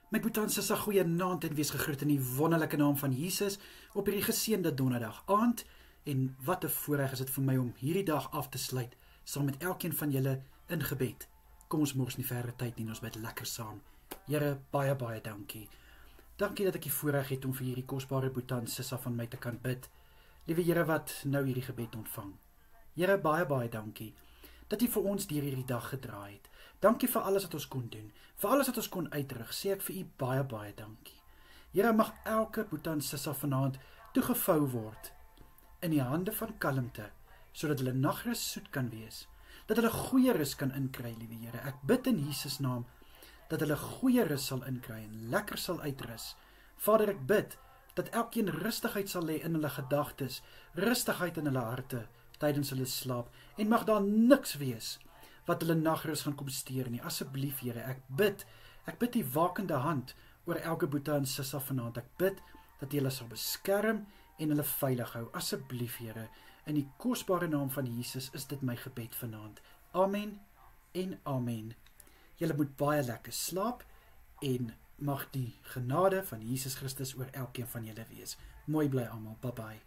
My Boeta en Sissa, goeie naand en wees gegroet in die wonderlike naam van Jesus op hierdie geseënde donderdag aand. En wat 'n voorreg is dit vir my om hierdie dag af te sluit saam met elkeen van julle in gebed. Kom ons mors nie verder tyd nie, ons bid lekker saam. Here, baie baie dankie. Dankie dat ek die voorreg het om vir hierdie kosbare Boeta en Sissa van my te kan bid. Liewe Here wat nou hierdie gebed ontvang. Here, baie baie dankie dat U vir ons deur hierdie dag gedraai het. Dankie vir alles wat ons kon doen, vir alles wat ons kon uitrig, sê ek vir U baie baie dankie. Here, mag elke Boeta en Sissa vanaand toegevou word in die hande van kalmte, sodat hulle nagrus soet kan wees, dat hulle goeie rus kan inkry, liewe Here. Ek bid in Jesus naam, dat hulle goeie rus sal inkry en lekker sal uitrus. Vader, ek bid dat elkeen rustigheid sal hê in hulle gedagtes, rustigheid in hulle harte, tydens hulle slaap, en mag daar niks wees wat hulle nagrus gaan kom steur nie. Asseblief, Here, ek bid die wakende hand oor elke Boeta en Sissa vanaand. Ek bid dat jy hulle sal beskerm en hulle veilig hou. Asseblief, Here, in die kosbare naam van Jesus is dit my gebed vanaand. Amen en amen. Julle moet baie lekker slaap en mag die genade van Jesus Christus oor elkeen van julle wees. Mooi bly almal. Bye bye.